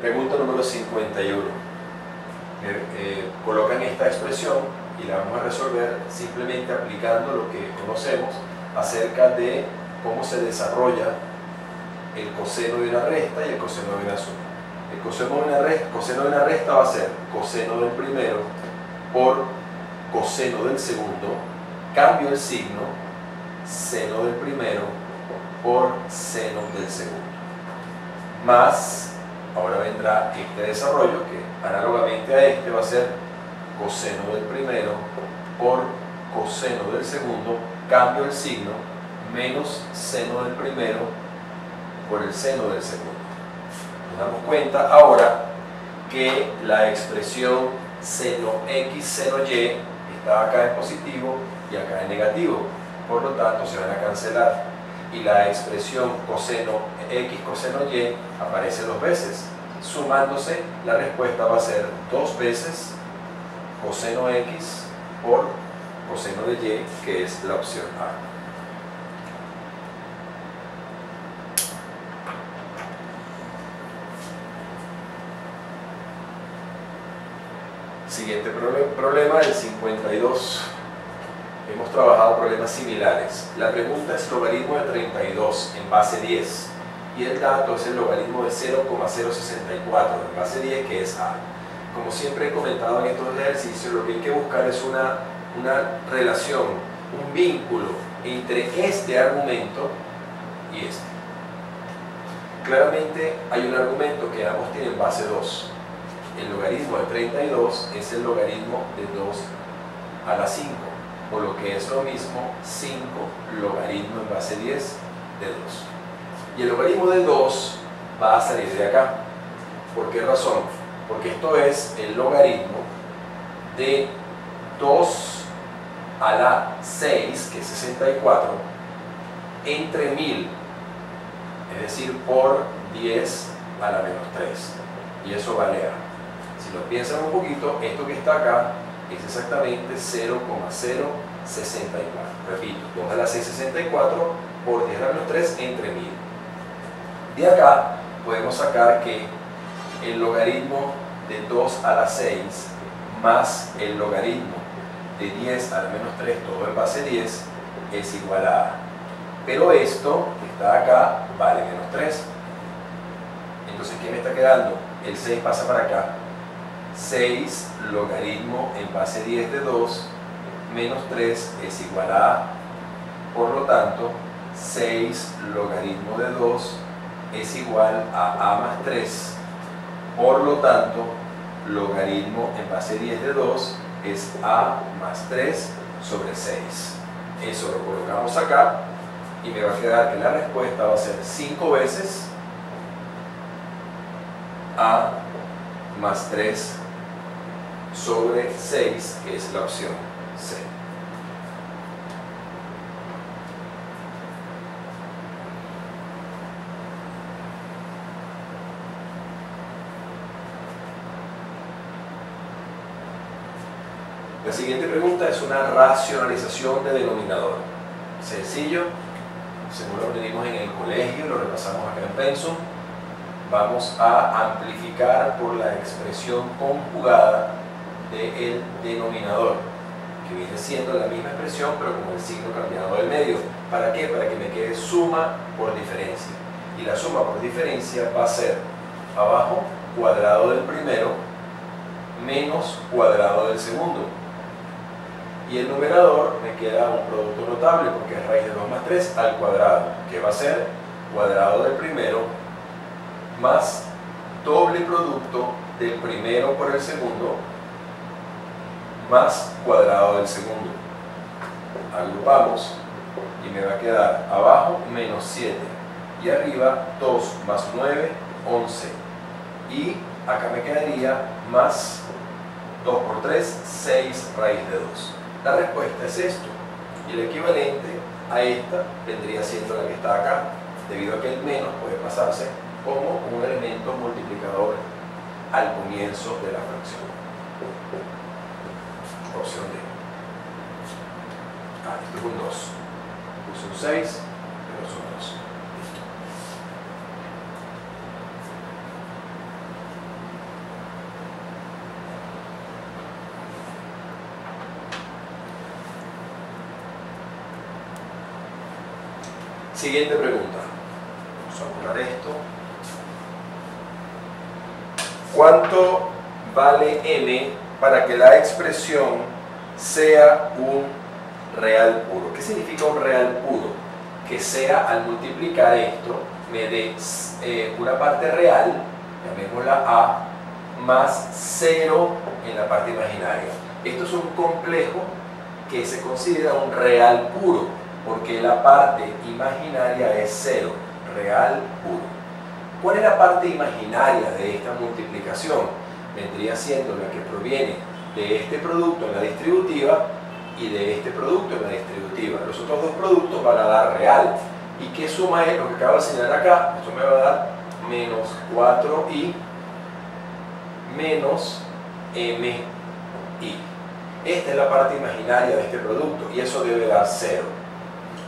Pregunta número 51. Colocan esta expresión y la vamos a resolver simplemente aplicando lo que conocemos acerca de cómo se desarrolla el coseno de una resta y el coseno de una suma. El coseno de una resta va a ser coseno del primero por coseno del segundo, cambio el signo, seno del primero por seno del segundo. Más, ahora vendrá este desarrollo que análogamente a este va a ser coseno del primero por coseno del segundo, cambio el signo, menos seno del primero por el seno del segundo. Nos damos cuenta ahora que la expresión seno x, seno y está acá en positivo y acá en negativo, por lo tanto se van a cancelar y la expresión coseno x, coseno y aparece dos veces. Sumándose, la respuesta va a ser dos veces coseno x por coseno de y, que es la opción A. Siguiente problema, el 52. Hemos trabajado problemas similares. La pregunta es logaritmo de 32 en base 10 y el dato es el logaritmo de 0,064 en base 10, que es A. Como siempre he comentado en estos ejercicios, lo que hay que buscar es una relación, un vínculo entre este argumento y este. Claramente hay un argumento que ambos tienen base 2. El logaritmo de 32 es el logaritmo de 2 a la 5, o lo que es lo mismo, 5 logaritmo en base 10 de 2. Y el logaritmo de 2 va a salir de acá. ¿Por qué razón? Porque esto es el logaritmo de 2 a la 6, que es 64, entre 1000, es decir, por 10 a la menos 3. Y eso vale A. Si lo piensan un poquito, esto que está acá es exactamente 0,064. Repito, 2 a la 6, 64 por 10 a la menos 3 entre 1000. De acá podemos sacar que el logaritmo de 2 a la 6 más el logaritmo de 10 a la menos 3, todo en base 10, es igual a A. Pero esto que está acá vale menos 3. Entonces, ¿qué me está quedando? El 6 pasa para acá. 6 logaritmo en base 10 de 2 menos 3 es igual a A. Por lo tanto, 6 logaritmo de 2 es igual a A más 3. Por lo tanto, logaritmo en base 10 de 2 es A más 3 sobre 6. Eso lo colocamos acá y me va a quedar que la respuesta va a ser 5 veces A más 3 sobre 6, que es la opción C. La siguiente pregunta es una racionalización de denominador. Sencillo, según lo aprendimos en el colegio, lo repasamos acá en Pensum. Vamos a amplificar por la expresión conjugada del denominador, que viene siendo la misma expresión pero con el signo cambiado del medio. ¿Para qué? Para que me quede suma por diferencia. Y la suma por diferencia va a ser abajo cuadrado del primero menos cuadrado del segundo. Y el numerador me queda un producto notable porque es raíz de 2 más 3 al cuadrado, que va a ser cuadrado del primero más doble producto del primero por el segundo más cuadrado del segundo. Agrupamos y me va a quedar abajo menos 7 y arriba 2 más 9, 11. Y acá me quedaría más 2 por 3, 6 raíz de 2. La respuesta es esto. Y el equivalente a esta vendría siendo la que está acá, debido a que el menos puede pasarse como un elemento multiplicador al comienzo de la fracción. Opción D. Esto es un 2. Puse un 6, pero es un 2. Siguiente pregunta. Vamos a borrar esto. ¿Cuánto vale m para que la expresión sea un real puro? ¿Qué significa un real puro? Que sea, al multiplicar esto, me dé una parte real, llamémosla a, más 0 en la parte imaginaria. Esto es un complejo que se considera un real puro, porque la parte imaginaria es 0, real puro. ¿Cuál es la parte imaginaria de esta multiplicación? Vendría siendo la que proviene de este producto en la distributiva y de este producto en la distributiva. Los otros dos productos van a dar real. ¿Y qué suma es lo que acabo de señalar acá? Esto me va a dar menos 4i menos mi. Esta es la parte imaginaria de este producto y eso debe dar 0.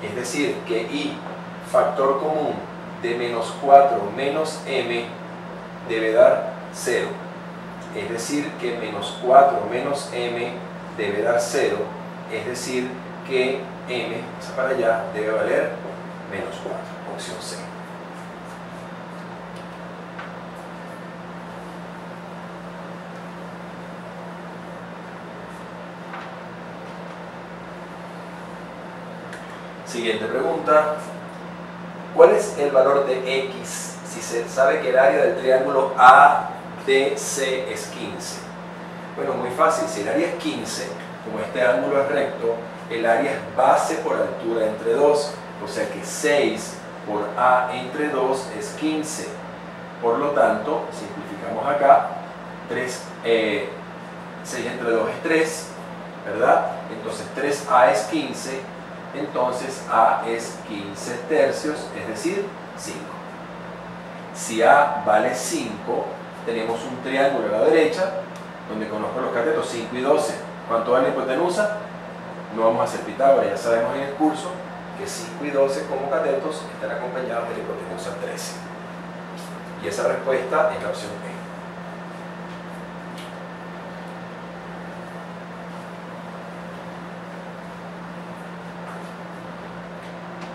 Es decir, que i, factor común de menos 4 menos m, debe dar 0. Es decir, que menos 4 menos m debe dar 0. Es decir, que m, pasa para allá, debe valer menos 4. Opción C. Siguiente pregunta. ¿Cuál es el valor de x si se sabe que el área del triángulo ADC es 15? Bueno, muy fácil. Si el área es 15, como este ángulo es recto, el área es base por altura entre 2. O sea que 6 por A entre 2 es 15. Por lo tanto, simplificamos acá. 6 entre 2 es 3, ¿verdad? Entonces 3A es 15. Entonces A es 15 tercios, es decir, 5. Si A vale 5, tenemos un triángulo a la derecha, donde conozco los catetos 5 y 12. ¿Cuánto vale la hipotenusa? No vamos a hacer Pitágoras, ya sabemos en el curso que 5 y 12 como catetos están acompañados de la hipotenusa 13. Y esa respuesta es la opción E.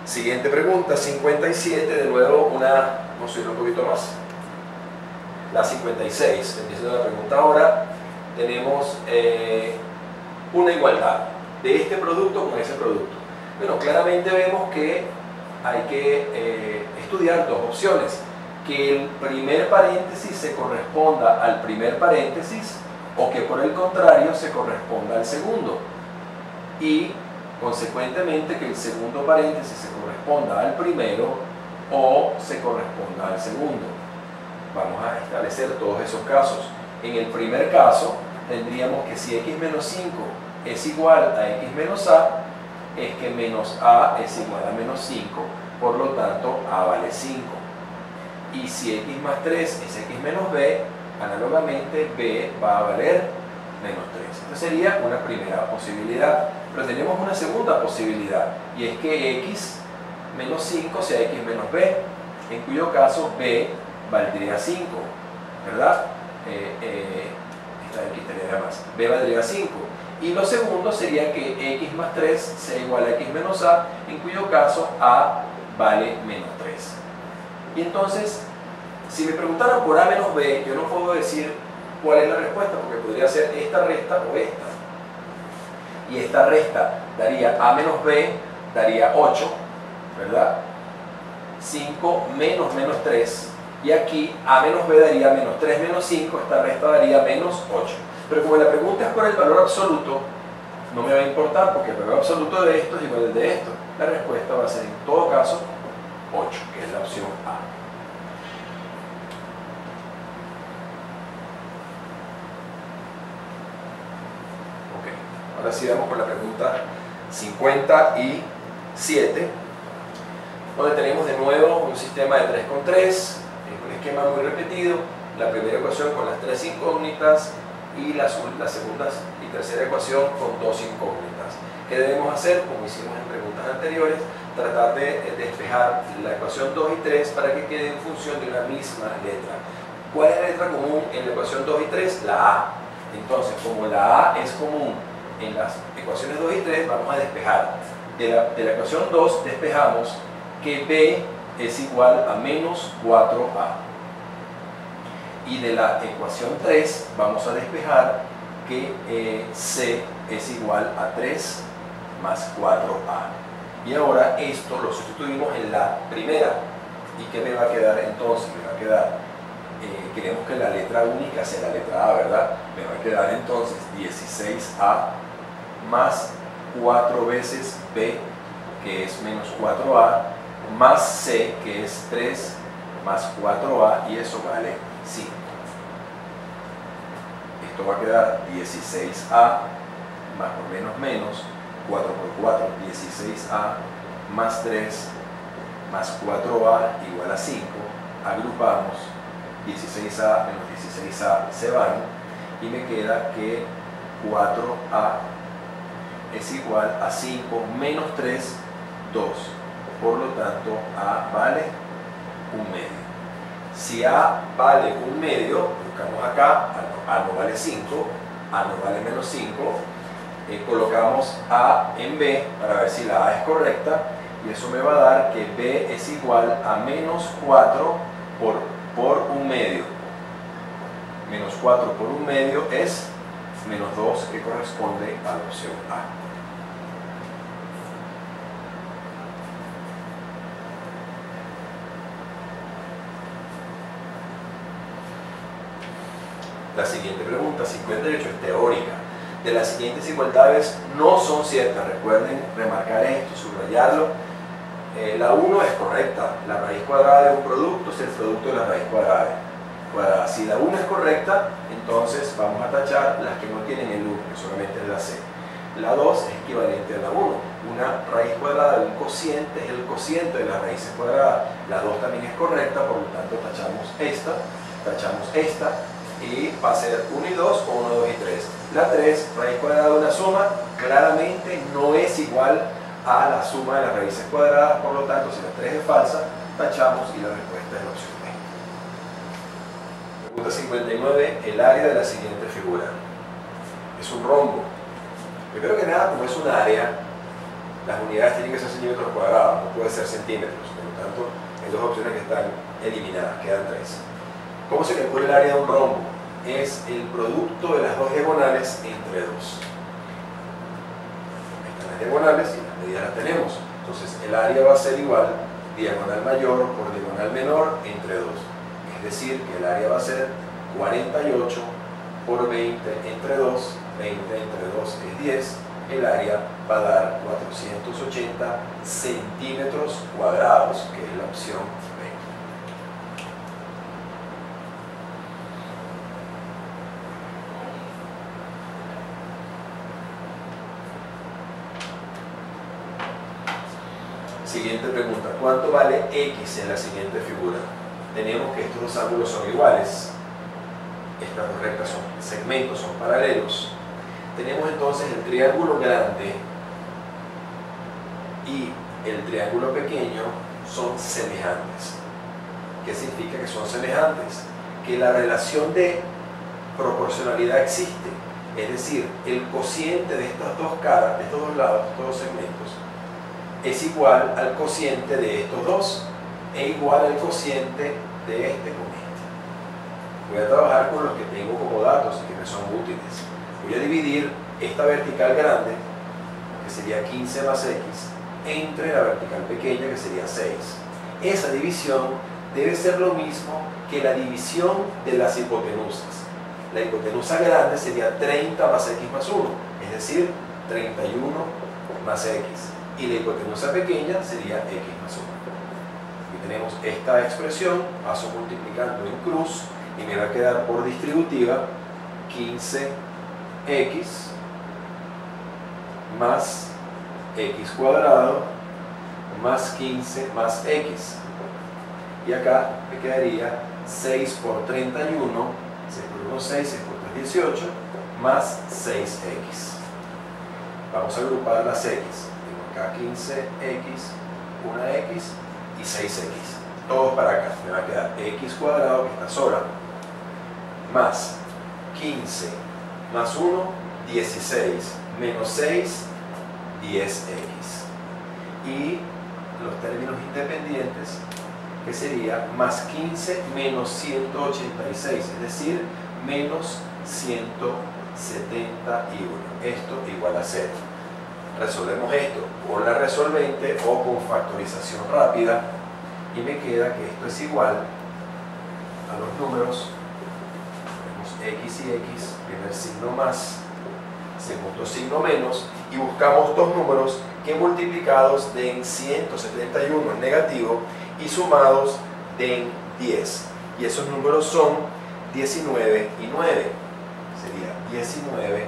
Siguiente pregunta, 57, de nuevo vamos a subir un poquito más. La 56, empieza la pregunta ahora. Tenemos una igualdad de este producto con ese producto. Bueno, claramente vemos que hay que estudiar dos opciones. Que el primer paréntesis se corresponda al primer paréntesis o que por el contrario se corresponda al segundo. Y consecuentemente que el segundo paréntesis se corresponda al primero o se corresponda al segundo. Vamos a establecer todos esos casos. En el primer caso tendríamos que si x menos 5 es igual a x menos a, es que menos a es igual a menos 5, por lo tanto a vale 5. Y si x más 3 es x menos b, análogamente b va a valer menos 3. Esta sería una primera posibilidad. Pero tenemos una segunda posibilidad, y es que x menos 5 sea x menos b, en cuyo caso b valdría 5, ¿verdad? Esta x tendría más, b valdría 5. Y lo segundo sería que x más 3 sea igual a x menos a, en cuyo caso a vale menos 3. Y entonces, si me preguntaran por a menos b, yo no puedo decir cuál es la respuesta, porque podría ser esta resta o esta. Y esta resta daría a menos b, daría 8, ¿verdad? 5 menos menos 3. Y aquí a menos b daría menos 3 menos 5, esta resta daría menos 8. Pero como la pregunta es por el valor absoluto, no me va a importar porque el valor absoluto de esto es igual al de esto. La respuesta va a ser en todo caso 8, que es la opción A. Ahora sí vamos con la pregunta 57, donde tenemos de nuevo un sistema de 3 con 3, es un esquema muy repetido, la primera ecuación con las 3 incógnitas y la segunda y tercera ecuación con 2 incógnitas. ¿Qué debemos hacer? Como hicimos en preguntas anteriores, tratar de despejar la ecuación 2 y 3 para que quede en función de una misma letra. ¿Cuál es la letra común en la ecuación 2 y 3? La A. Entonces, como la A es común en las ecuaciones 2 y 3, vamos a despejar. De la ecuación 2 despejamos que B es igual a menos 4A. Y de la ecuación 3 vamos a despejar que C es igual a 3 más 4A. Y ahora esto lo sustituimos en la primera. ¿Y qué me va a quedar entonces? Me va a quedar, queremos que la letra única sea la letra A, ¿verdad? Me va a quedar entonces 16A más 4 veces B, que es menos 4A, más C, que es 3 más 4A, y eso vale 5. Esto va a quedar 16A más por menos, 4 por 4, 16A más 3 más 4A igual a 5. Agrupamos 16A menos 16A se van y me queda que 4A es igual a 5 menos 3, 2. Por lo tanto, A vale 1 medio. Si A vale 1 medio, buscamos acá, A no vale 5, A no vale menos 5, colocamos A en B para ver si la A es correcta, y eso me va a dar que B es igual a menos 4 por 1 medio. Menos 4 por 1 medio es menos 2, que corresponde a la opción A. La siguiente pregunta, 58, es teórica. De las siguientes igualdades no son ciertas. Recuerden remarcar esto, subrayarlo. La 1 es correcta. La raíz cuadrada de un producto es el producto de la raíz cuadrada. Si la 1 es correcta, entonces vamos a tachar las que no tienen el 1, que solamente es la C. La 2 es equivalente a la 1. Una raíz cuadrada de un cociente es el cociente de las raíces cuadradas. La 2 también es correcta, por lo tanto tachamos esta, y va a ser 1 y 2 o 1, 2 y 3. La 3, raíz cuadrada de una suma, claramente no es igual a la suma de las raíces cuadradas, por lo tanto, si la 3 es falsa, tachamos y la respuesta es la opción B. Pregunta 59, el área de la siguiente figura. Es un rombo. Primero que nada, como es un área, las unidades tienen que ser centímetros cuadrados, no puede ser centímetros, por lo tanto, hay dos opciones que están eliminadas, quedan 3. ¿Cómo se calcula el área de un rombo? Es el producto de las dos diagonales entre 2. Están las diagonales y las medidas las tenemos. Entonces el área va a ser igual diagonal mayor por diagonal menor entre 2. Es decir, que el área va a ser 48 por 20 entre 2. 20 entre 2 es 10. El área va a dar 480 centímetros cuadrados, que es la opción B. Siguiente pregunta, ¿cuánto vale X en la siguiente figura? Tenemos que estos dos ángulos son iguales, estas dos rectas son segmentos, son paralelos. Tenemos entonces el triángulo grande y el triángulo pequeño son semejantes. ¿Qué significa que son semejantes? Que la relación de proporcionalidad existe, es decir, el cociente de estas dos caras, de estos dos lados, de estos dos segmentos, es igual al cociente de estos dos e igual al cociente de este con este. Voy a trabajar con los que tengo como datos y que me son útiles. Voy a dividir esta vertical grande, que sería 15 más X, entre la vertical pequeña, que sería 6. Esa división debe ser lo mismo que la división de las hipotenusas. La hipotenusa grande sería 30 más X más 1, es decir, 31 más X. Y la hipotenusa pequeña sería X más 1. Aquí tenemos esta expresión, paso multiplicando en cruz, y me va a quedar por distributiva 15x más x cuadrado más 15 más x. Y acá me quedaría 6 por 31, 6 por 1, 6, 6 por 3, 18, más 6x. Vamos a agrupar las x. Tengo acá 15x, 1x y 6x. Todos para acá. Me va a quedar x cuadrado, que está sola, más 15 más 1, 16, menos 6, 10x. Y los términos independientes, que sería más 15 menos 186, es decir, menos 171. Esto igual a 0. Resolvemos esto con la resolvente o con factorización rápida y me queda que esto es igual a los números, tenemos x y x, primer signo más, segundo signo menos, y buscamos dos números que multiplicados den 171 en negativo y sumados den 10. Y esos números son 19 y 9. Sería 19 y 9.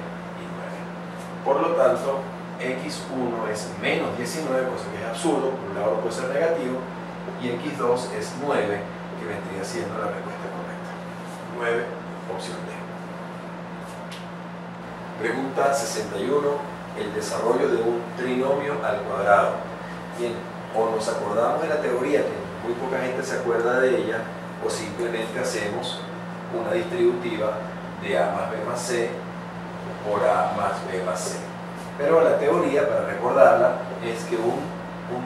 Por lo tanto, x1 es menos 19, cosa que es absurdo, por un lado puede ser negativo, y x2 es 9, que vendría siendo la respuesta correcta. 9, opción D. Pregunta 61. El desarrollo de un trinomio al cuadrado. Bien, o nos acordamos de la teoría, que muy poca gente se acuerda de ella, o simplemente hacemos una distributiva de a más b más c por a más b más c. Pero la teoría, para recordarla, es que un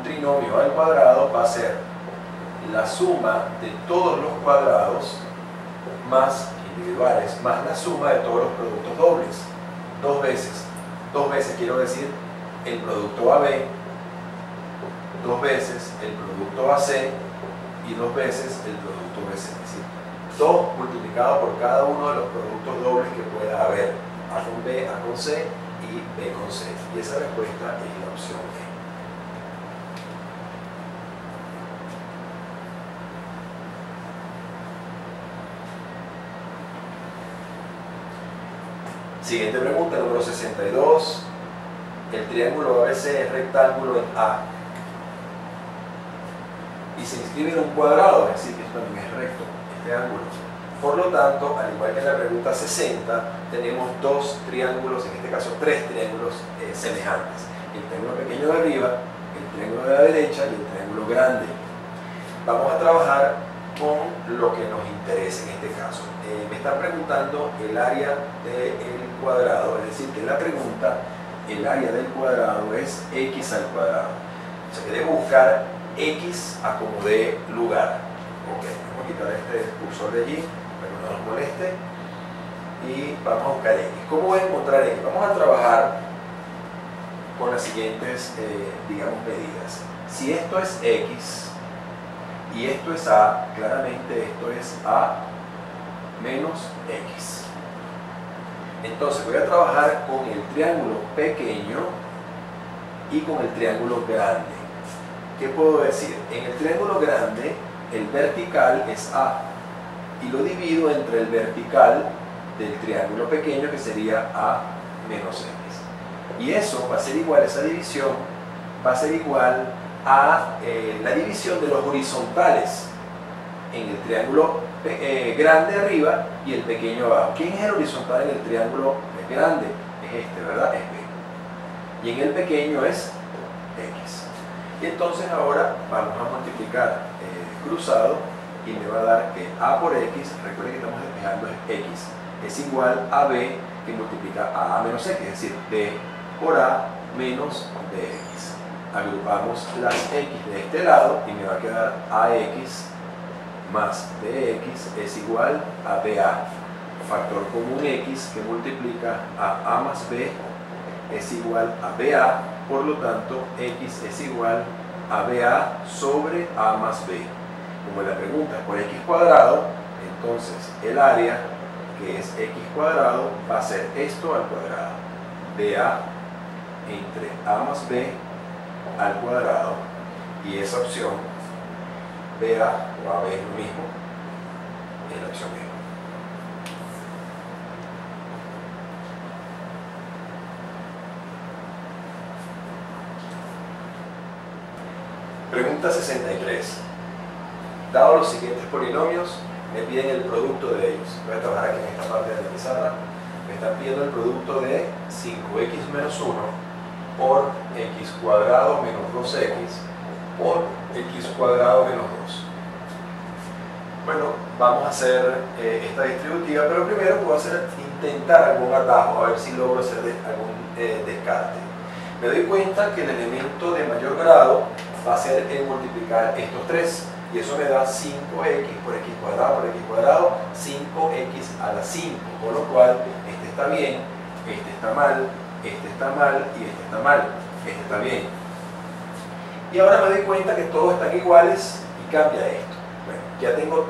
trinomio al cuadrado va a ser la suma de todos los cuadrados más individuales, más la suma de todos los productos dobles. Dos veces quiero decir el producto AB, dos veces el producto AC y dos veces el producto BC. Es decir, 2 multiplicado por cada uno de los productos dobles que pueda haber, A con B, A con C y B con C. Y esa respuesta es la opción E. Siguiente pregunta, número 62. El triángulo ABC es rectángulo en A y se inscribe en un cuadrado, es decir, que esto también es recto, este ángulo. Por lo tanto, al igual que en la pregunta 60, tenemos dos triángulos, en este caso tres triángulos semejantes. El triángulo pequeño de arriba, el triángulo de la derecha y el triángulo grande. Vamos a trabajar con lo que nos interesa en este caso. Me están preguntando el área del cuadrado, es decir, que en la pregunta el área del cuadrado es x al cuadrado. O sea que debo buscar x a como dé lugar. Ok, vamos a quitar este cursor de allí para que no nos moleste y vamos a buscar x. ¿Cómo voy a encontrar x? Vamos a trabajar con las siguientes, digamos, medidas. Si esto es x y esto es a, claramente esto es a menos x. Entonces voy a trabajar con el triángulo pequeño y con el triángulo grande. ¿Qué puedo decir? En el triángulo grande el vertical es a y lo divido entre el vertical del triángulo pequeño, que sería a menos x. Y eso va a ser igual, esa división va a ser igual a la división de los horizontales en el triángulo grande arriba y el pequeño abajo. ¿Quién es el horizontal en el triángulo grande? Es este, ¿verdad? Es B. Y en el pequeño es X. Y entonces ahora vamos a multiplicar cruzado y me va a dar que A por X, recuerden que estamos despejando X, es igual a B que multiplica a menos X, es decir, B por A menos BX. Agrupamos las X de este lado y me va a quedar AX más BX es igual a BA. Factor común X que multiplica a A más B es igual a BA, por lo tanto X es igual a BA sobre A más B. Como la pregunta es por X cuadrado, entonces el área, que es X cuadrado, va a ser esto al cuadrado, BA entre A más B al cuadrado, y esa opción BA o AB es lo mismo, es la opción E. Pregunta 63. Dado los siguientes polinomios, me piden el producto de ellos. Voy a trabajar aquí en esta parte de la pizarra. Me están pidiendo el producto de 5x menos 1 por x cuadrado menos 2x por x cuadrado menos 2. Bueno, vamos a hacer esta distributiva, pero primero puedo intentar algún atajo, a ver si logro hacer algún descarte. Me doy cuenta que el elemento de mayor grado va a ser el multiplicar estos tres, y eso me da 5x por x cuadrado, 5x a la 5, con lo cual este está bien, este está mal, este está mal y este está mal, este está bien. Y ahora me doy cuenta que todos están iguales y cambia esto. Bueno, ya tengo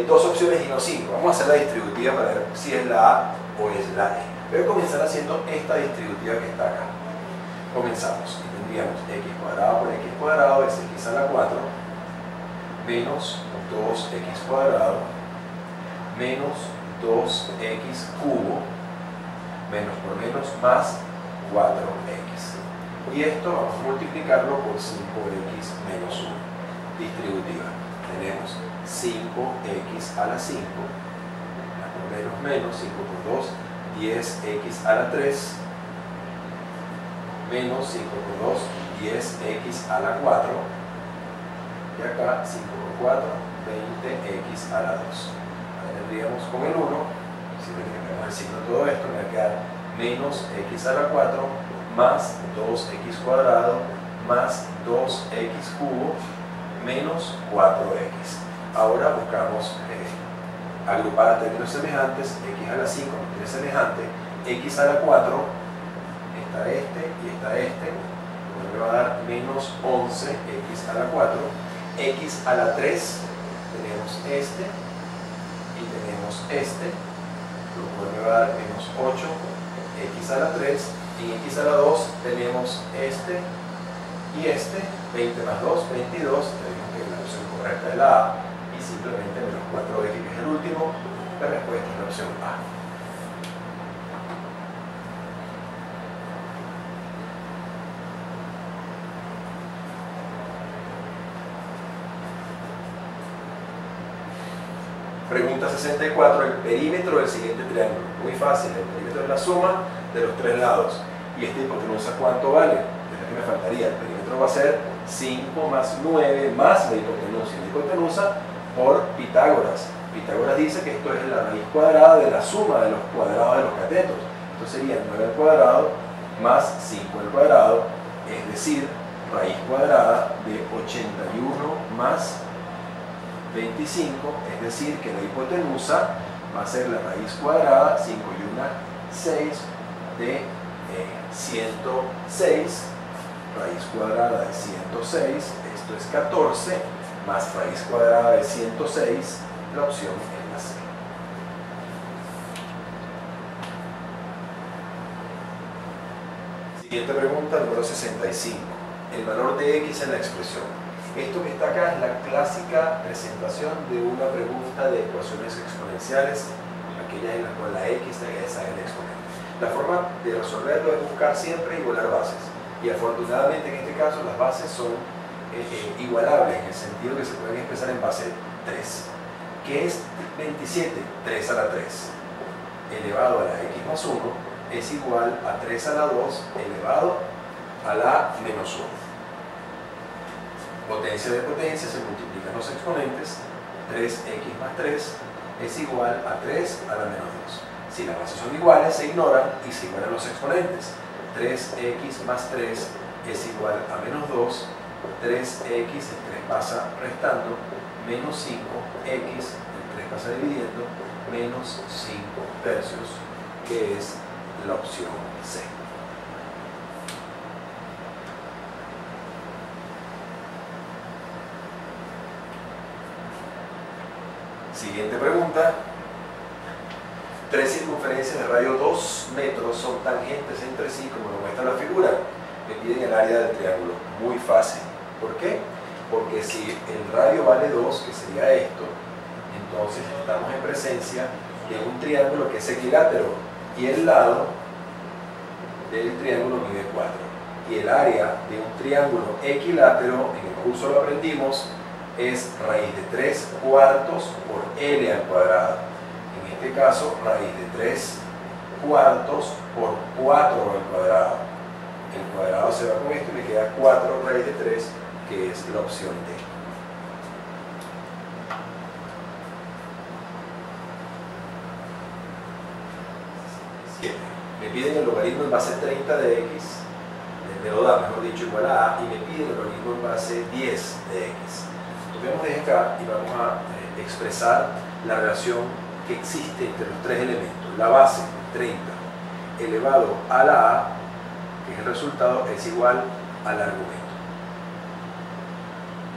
dos opciones y no cinco. Vamos a hacer la distributiva para ver si es la A o es la E. Voy a comenzar haciendo esta distributiva que está acá. Comenzamos y tendríamos x cuadrado por x cuadrado es x a la 4 menos 2x cuadrado menos 2x cubo menos por menos más 4x. Y esto vamos a multiplicarlo por 5x menos 1. Distributiva. Tenemos 5x a la 5 más por menos menos 5 por 2, 10x a la 3 menos 5 por 2, 10x a la 4 y acá 5 por 4, 20x a la 2. Ahora tendríamos con el 1, si le cambiamos el signo a todo esto, me va a quedar menos x a la 4 más 2x cuadrado más 2x cubo menos 4x. Ahora buscamos agrupar términos semejantes, x a la 5 no tiene semejante, x a la 4 está este y está este, lo cual me va a dar menos 11x a la 4, x a la 3 tenemos este y tenemos este, lo cual me va a dar menos 8x a la 3, y en x a la 2 tenemos este y este, 20 más 2, 22, tenemos que la opción correcta es la A, y simplemente menos 4x que es el último, la respuesta es la opción A. Pregunta 64, el perímetro del siguiente triángulo. Muy fácil, el perímetro es la suma de los tres lados. ¿Y esta hipotenusa cuánto vale? Es lo que me faltaría. El perímetro va a ser 5 más 9 más la hipotenusa. La hipotenusa por Pitágoras. Pitágoras dice que esto es la raíz cuadrada de la suma de los cuadrados de los catetos. Esto sería 9 al cuadrado más 5 al cuadrado, es decir, raíz cuadrada de 81 más 25, es decir, que la hipotenusa va a ser la raíz cuadrada, 5 y 1, 6 de 106, raíz cuadrada de 106, esto es 14, más raíz cuadrada de 106, la opción es la C. Siguiente pregunta, número 65. El valor de x en la expresión. Esto que está acá es la clásica presentación de una pregunta de ecuaciones exponenciales, aquellas en las cuales la x es el exponente. La forma de resolverlo es buscar siempre igualar bases. Y afortunadamente en este caso las bases son igualables, en el sentido que se pueden expresar en base 3. ¿Qué es 27? 3 a la 3 elevado a la x más 1 es igual a 3 a la 2 elevado a la menos 1. Potencia de potencia, se multiplican los exponentes, 3x más 3 es igual a 3 a la menos 2. Si las bases son iguales, se ignoran y se igualan los exponentes. 3x más 3 es igual a menos 2, 3x, el 3 pasa restando, menos 5x, el 3 pasa dividiendo, menos 5 tercios, que es la opción C. Siguiente pregunta. Tres circunferencias de radio 2 metros son tangentes entre sí como lo muestra la figura. Me piden el área del triángulo. Muy fácil. ¿Por qué? Porque si el radio vale 2, que sería esto, entonces estamos en presencia de un triángulo que es equilátero y el lado del triángulo mide 4. Y el área de un triángulo equilátero, en el curso lo aprendimos, es raíz de 3 cuartos por L al cuadrado. En este caso, raíz de 3 cuartos por 4 al cuadrado. El cuadrado se va con esto y me queda 4 raíz de 3, que es la opción D. Me piden el logaritmo en base 30 de x me lo da, mejor dicho, igual a A, y me pide el logaritmo en base 10 de X. Tomemos desde acá y vamos a expresar la relación que existe entre los tres elementos. La base, 30, elevado a la A, que es el resultado, es igual al argumento.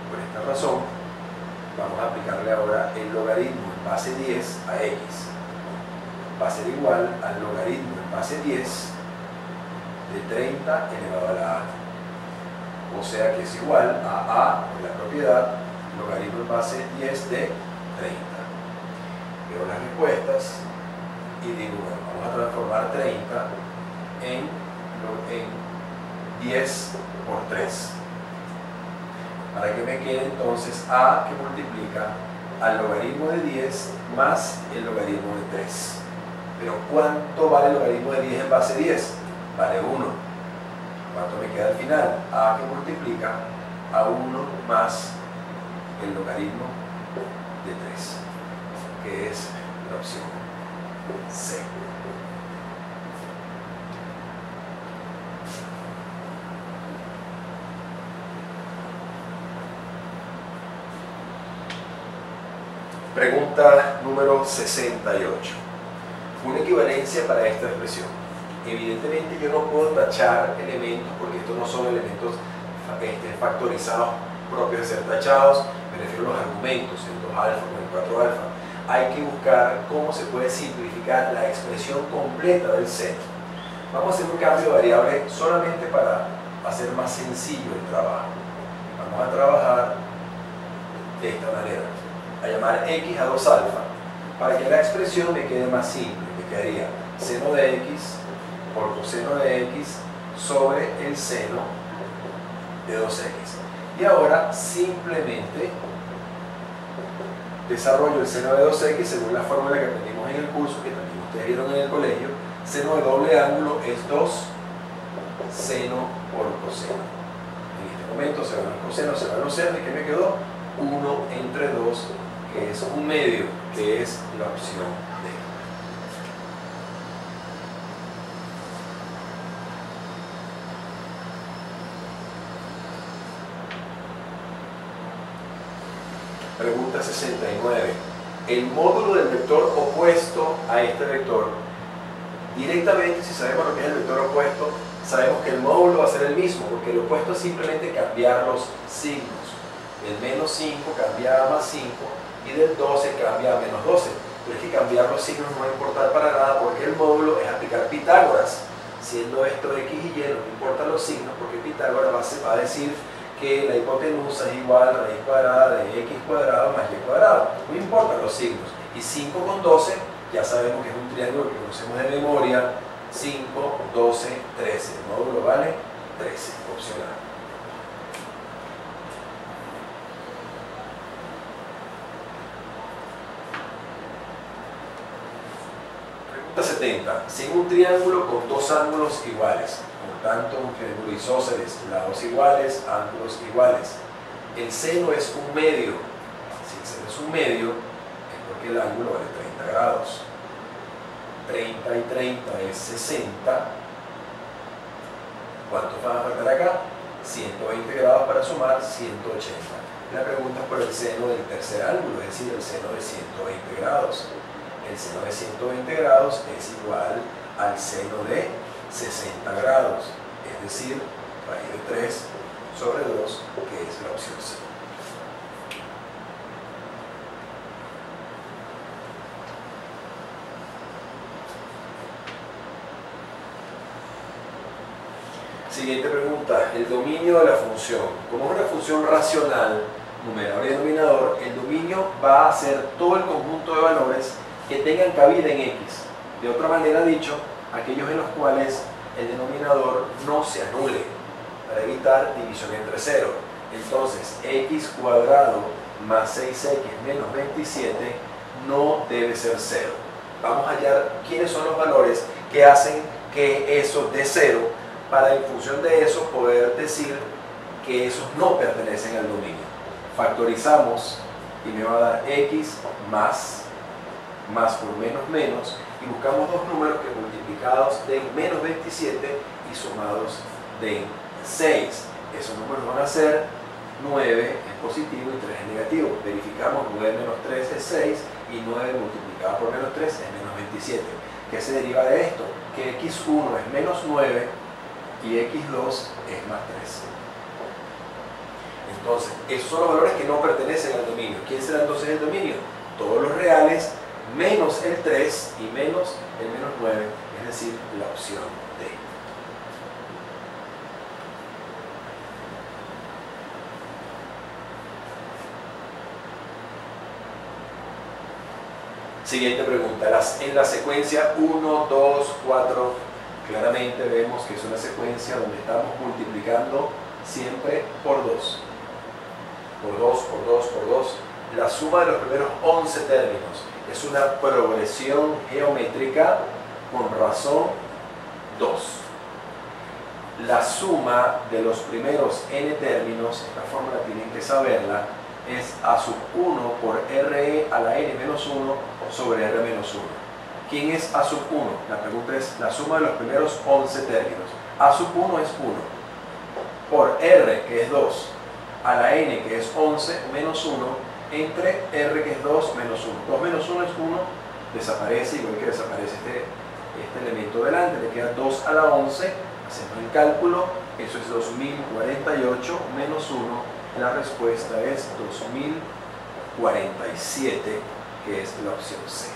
Por esta razón, vamos a aplicarle ahora el logaritmo en base 10 a X. Va a ser igual al logaritmo en base 10 de 30 elevado a la A. O sea que es igual a A, por la propiedad, logaritmo en base 10 de 30. Veo las respuestas y digo, bueno, vamos a transformar 30 en 10 por 3. Para que me quede entonces A, que multiplica al logaritmo de 10 más el logaritmo de 3. Pero ¿cuánto vale el logaritmo de 10 en base 10? Vale 1. ¿Cuánto me queda al final? A, que multiplica a 1 más el logaritmo de 3, que es la opción C. Pregunta número 68. Una equivalencia para esta expresión. Evidentemente yo no puedo tachar elementos porque estos no son elementos factorizados propios de ser tachados. Me refiero a los argumentos, el 2 alfa con el 4 alfa. Hay que buscar cómo se puede simplificar la expresión completa del seno. Vamos a hacer un cambio de variable solamente para hacer más sencillo el trabajo. Vamos a trabajar de esta manera, a llamar x a 2 alfa, para que la expresión me quede más simple. Me quedaría seno de x por coseno de x sobre el seno de 2x. Y ahora simplemente desarrollo el seno de 2x según la fórmula que aprendimos en el curso, que también ustedes vieron en el colegio. Seno de doble ángulo es 2 seno por coseno. En este momento se van los cosenos, se van los senos, y ¿qué me quedó? 1 entre 2, que es un medio, que es la opción D. Pregunta 69. El módulo del vector opuesto a este vector. Directamente, si sabemos lo que es el vector opuesto, sabemos que el módulo va a ser el mismo, porque el opuesto es simplemente cambiar los signos. Del menos 5 cambia a más 5 y del 12 cambia a menos 12. Pero es que cambiar los signos no va a importar para nada, porque el módulo es aplicar Pitágoras. Siendo esto x y y, no importan los signos, porque Pitágoras va a decir que la hipotenusa es igual a raíz cuadrada de x cuadrado más y cuadrado. No importan los signos. Y 5 con 12, ya sabemos que es un triángulo que conocemos de memoria. 5, 12, 13. El módulo vale 13, opción A. Pregunta 70. Si en un triángulo con dos ángulos iguales, por tanto un triángulo isósceles, lados iguales, ángulos iguales, el seno es un medio. Si el seno es un medio, es porque el ángulo vale 30 grados. 30 y 30 es 60. ¿Cuánto va a faltar acá? 120 grados para sumar 180. La pregunta es por el seno del tercer ángulo, es decir, el seno de 120 grados. El seno de 120 grados es igual al seno de 60 grados, es decir, raíz de 3 sobre 2, que es la opción C. Siguiente pregunta, el dominio de la función. Como es una función racional, numerador y denominador, el dominio va a ser todo el conjunto de valores que tengan cabida en x. De otra manera dicho, aquellos en los cuales el denominador no se anule, para evitar división entre 0. Entonces, x cuadrado más 6x menos 27 no debe ser 0. Vamos a hallar quiénes son los valores que hacen que eso dé 0, para en función de eso poder decir que esos no pertenecen al dominio. Factorizamos y me va a dar x más por menos menos, y buscamos dos números que multiplicados den menos 27 y sumados den 6. Esos números van a ser 9 es positivo y 3 es negativo. Verificamos 9 menos 3 es 6 y 9 multiplicado por menos 3 es menos 27. ¿Qué se deriva de esto? Que x1 es menos 9 y x2 es más 3. Entonces, esos son los valores que no pertenecen al dominio. ¿Quién será entonces el dominio? Todos los reales menos el 3 y menos el menos 9, es decir, la opción D. Siguiente pregunta. En la secuencia 1, 2, 4, claramente vemos que es una secuencia donde estamos multiplicando siempre por 2. Por 2, por 2, por 2. La suma de los primeros 11 términos es una progresión geométrica con razón 2. La suma de los primeros n términos, esta fórmula tienen que saberla, es a sub 1 por re a la n menos 1 sobre r menos 1. ¿Quién es a sub 1? La pregunta es la suma de los primeros 11 términos. A sub 1 es 1 por r, que es 2, a la n, que es 11, menos 1, entre r, que es 2, menos 1. 2 menos 1 es 1, desaparece, igual que desaparece este elemento delante, le queda 2 a la 11, hacemos el cálculo, eso es 2048 menos 1, la respuesta es 2047, que es la opción C.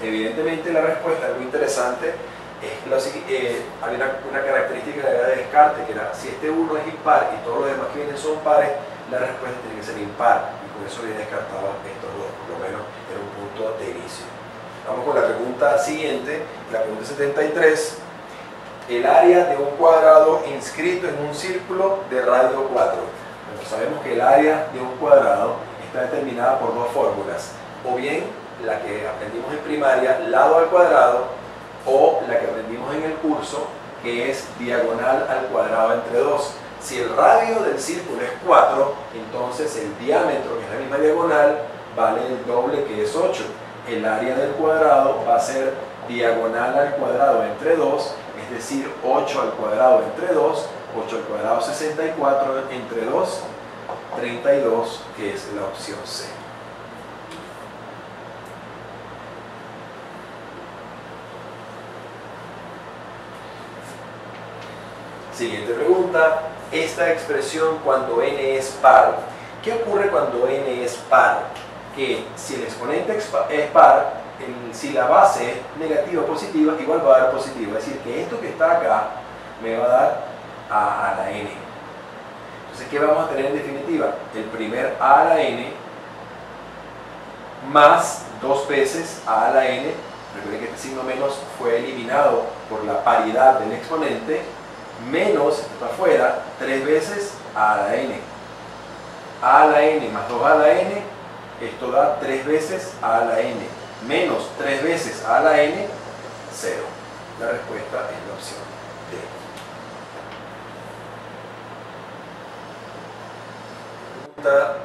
Evidentemente la respuesta es muy interesante. Había una característica de Descartes, que era si este 1 es impar y todos los demás que vienen son pares, la respuesta tiene que ser impar, y por eso había descartado estos dos, por lo menos era un punto de inicio. Vamos con la pregunta siguiente, la pregunta 73. El área de un cuadrado inscrito en un círculo de radio 4. Bueno, sabemos que el área de un cuadrado está determinada por dos fórmulas, o bien la que aprendimos en primaria, lado al cuadrado, o la que aprendimos en el curso, que es diagonal al cuadrado entre 2. Si el radio del círculo es 4, entonces el diámetro, que es la misma diagonal, vale el doble, que es 8. El área del cuadrado va a ser diagonal al cuadrado entre 2, es decir, 8 al cuadrado entre 2, 8 al cuadrado 64, entre 2, 32, que es la opción C. Siguiente pregunta. Esta expresión cuando n es par. ¿Qué ocurre cuando n es par? Que si el exponente es par, si la base es negativa o positiva, igual va a dar positivo. Es decir, que esto que está acá me va a dar a la n. Entonces, ¿qué vamos a tener en definitiva? El primer a la n más dos veces a la n. Recuerden que este signo menos fue eliminado por la paridad del exponente, menos, esto está afuera, 3 veces a la n. A la n más 2 a la n, esto da 3 veces a la n, menos 3 veces a la n, 0. La respuesta es la opción D. Pregunta: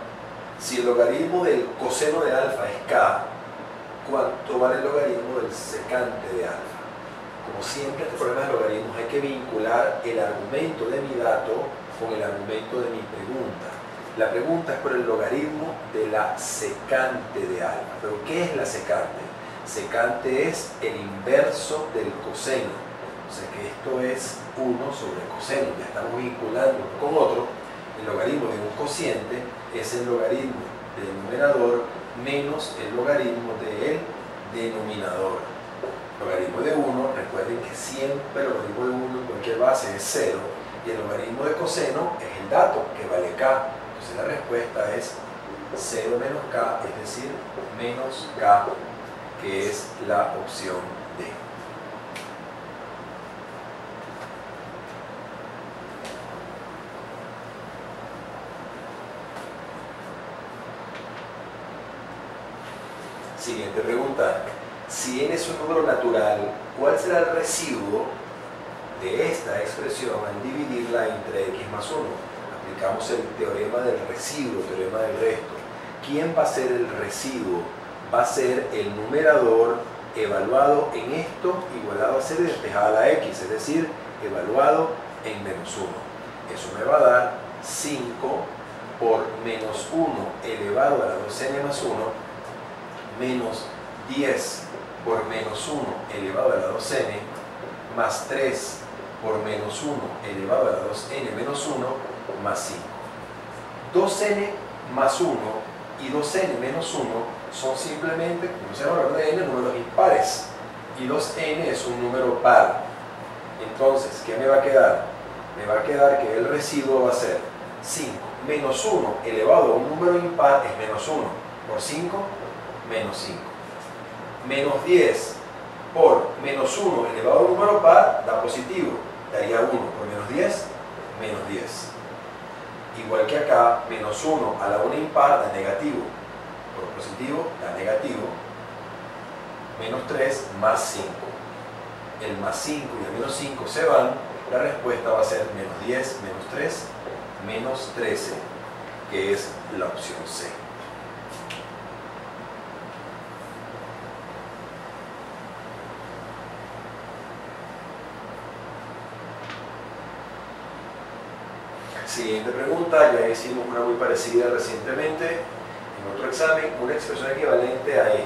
si el logaritmo del coseno de alfa es k, ¿cuánto vale el logaritmo del secante de alfa? Como siempre, en este problema de logaritmos hay que vincular el argumento de mi dato con el argumento de mi pregunta. La pregunta es por el logaritmo de la secante de alfa. ¿Pero qué es la secante? Secante es el inverso del coseno. O sea que esto es 1 sobre coseno. Ya estamos vinculando uno con otro. El logaritmo de un cociente es el logaritmo del numerador menos el logaritmo del denominador. Logaritmo de 1, recuerden que siempre el logaritmo de 1 en cualquier base es 0, y el logaritmo de coseno es el dato, que vale k. Entonces la respuesta es 0 menos k, es decir, menos k, que es la opción D. Siguiente pregunta. Si n es un número natural, ¿cuál será el residuo de esta expresión al dividirla entre x más 1? Aplicamos el teorema del residuo, el teorema del resto. ¿Quién va a ser el residuo? Va a ser el numerador evaluado en esto igualado a 0 y despejada la x, es decir, evaluado en menos 1. Eso me va a dar 5 por menos 1 elevado a la 2n más 1, menos 10 por menos 1 elevado a la 2n, más 3 por menos 1 elevado a la 2n menos 1, más 5. 2n más 1 y 2n menos 1 son simplemente, como se llama de n, números impares, y 2n es un número par. Entonces, ¿qué me va a quedar? Me va a quedar que el residuo va a ser 5 menos 1 elevado a un número impar es menos 1, por 5, menos 5. Menos 10 por menos 1 elevado a un número par da positivo, daría 1 por menos 10, menos 10. Igual que acá, menos 1 a la 1 impar da negativo, por positivo da negativo, menos 3 más 5. El más 5 y el menos 5 se van, la respuesta va a ser menos 10, menos 3, menos 13, que es la opción C. Siguiente pregunta, ya hicimos una muy parecida recientemente en otro examen, una expresión equivalente a esto.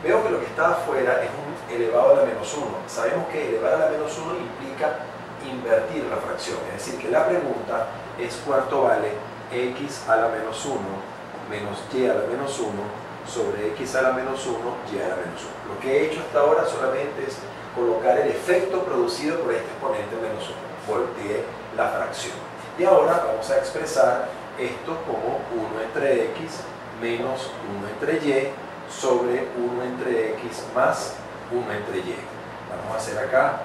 Veo que lo que está afuera es un elevado a la menos 1. Sabemos que elevar a la menos 1 implica invertir la fracción, es decir, que la pregunta es cuánto vale x a la menos 1 menos y a la menos 1 sobre x a la menos 1, y a la menos 1. Lo que he hecho hasta ahora solamente es colocar el efecto producido por este exponente menos 1. Volteé la fracción. Y ahora vamos a expresar esto como 1 entre x menos 1 entre y sobre 1 entre x más 1 entre y. Vamos a hacer acá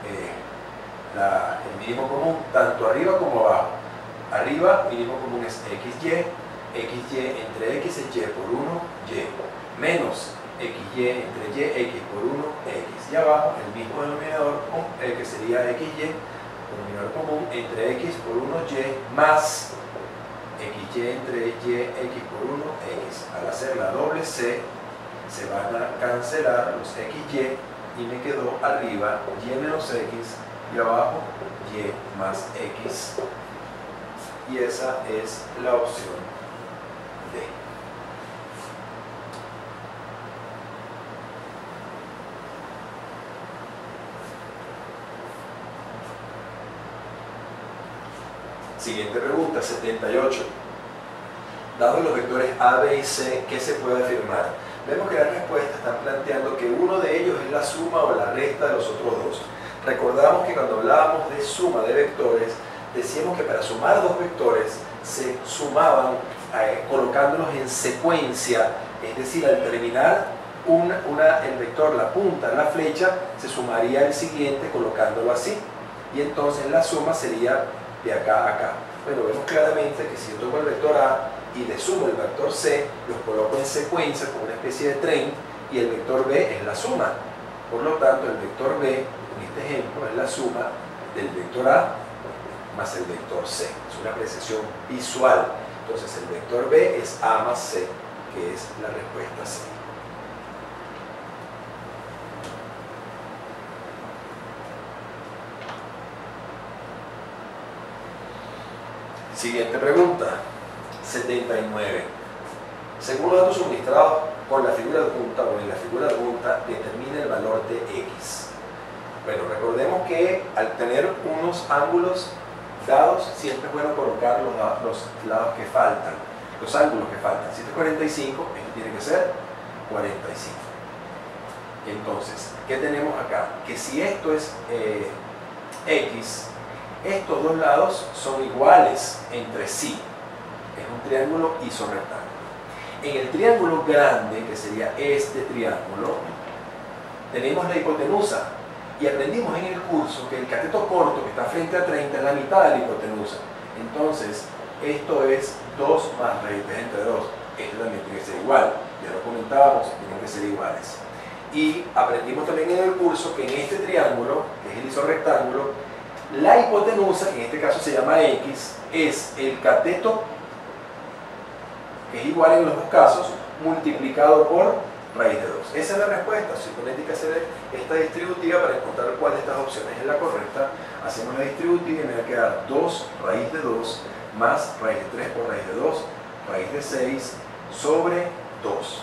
el mínimo común tanto arriba como abajo. Arriba mínimo común es xy, xy entre x es y por 1, y, menos xy entre y, x por 1, x. Y abajo el mismo denominador que sería xy, denominador común entre x por 1, y más xy entre y, x por 1, x. Al hacer la doble c, se van a cancelar los xy y me quedó arriba y menos x y abajo y más x. Y esa es la opción D. Siguiente pregunta, 78. Dados los vectores A, B y C, ¿qué se puede afirmar? Vemos que las respuestas están planteando que uno de ellos es la suma o la resta de los otros dos. Recordamos que cuando hablábamos de suma de vectores, decíamos que para sumar dos vectores se sumaban colocándolos en secuencia, es decir, al terminar el vector, la punta de la flecha, se sumaría el siguiente colocándolo así, y entonces la suma sería de acá a acá. Bueno, vemos claramente que si yo tomo el vector A y le sumo el vector C, los coloco en secuencia como una especie de tren, y el vector B es la suma. Por lo tanto, el vector B, en este ejemplo, es la suma del vector A más el vector C. Es una apreciación visual. Entonces, el vector B es A más C, que es la respuesta C. Siguiente pregunta, 79. Según los datos suministrados por la figura adjunta o en la figura adjunta, determina el valor de x. Bueno, recordemos que al tener unos ángulos dados, siempre es bueno colocar los lados que faltan, los ángulos que faltan. Si esto es 45, esto tiene que ser 45. Entonces, ¿qué tenemos acá? Que si esto es x, estos dos lados son iguales entre sí. Es un triángulo isorrectángulo. En el triángulo grande, que sería este triángulo, tenemos la hipotenusa. Y aprendimos en el curso que el cateto corto que está frente a 30 es la mitad de la hipotenusa. Entonces, esto es 2 más raíz de entre 2. Esto también tiene que ser igual. Ya lo comentábamos, tienen que ser iguales. Y aprendimos también en el curso que en este triángulo, que es el isorrectángulo, la hipotenusa, que en este caso se llama x, es el cateto, que es igual en los dos casos, multiplicado por raíz de 2. Esa es la respuesta. Simplemente hay que hacer esta distributiva para encontrar cuál de estas opciones es la correcta. Hacemos la distributiva y me va a quedar 2 raíz de 2 más raíz de 3 por raíz de 2, raíz de 6 sobre 2.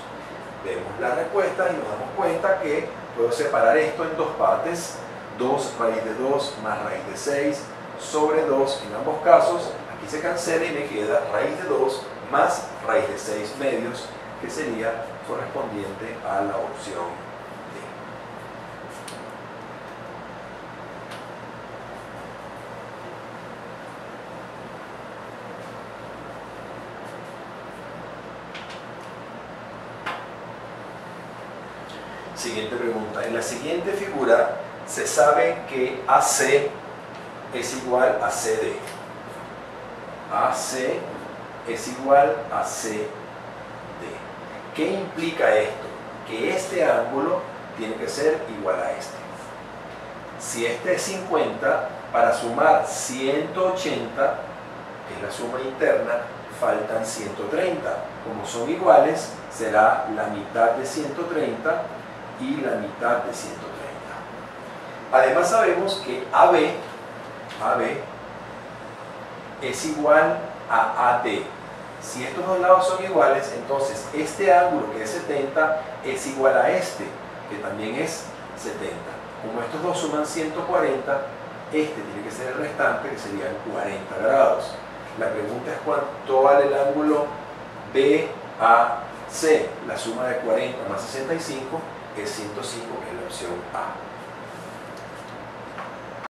Vemos la respuesta y nos damos cuenta que puedo separar esto en dos partes. 2 raíz de 2 más raíz de 6 sobre 2 en ambos casos. Aquí se cancela y me queda raíz de 2 más raíz de 6 medios, que sería correspondiente a la opción D. Siguiente pregunta. En la siguiente figura se sabe que AC es igual a CD. AC es igual a CD. ¿Qué implica esto? Que este ángulo tiene que ser igual a este. Si este es 50, para sumar 180, que es la suma interna, faltan 130. Como son iguales, será la mitad de 130 y la mitad de 130. Además sabemos que AB es igual a AD. Si estos dos lados son iguales, entonces este ángulo que es 70 es igual a este, que también es 70. Como estos dos suman 140, este tiene que ser el restante, que serían 40 grados. La pregunta es cuánto vale el ángulo BAC. La suma de 40 más 65 es 105, que es la opción A.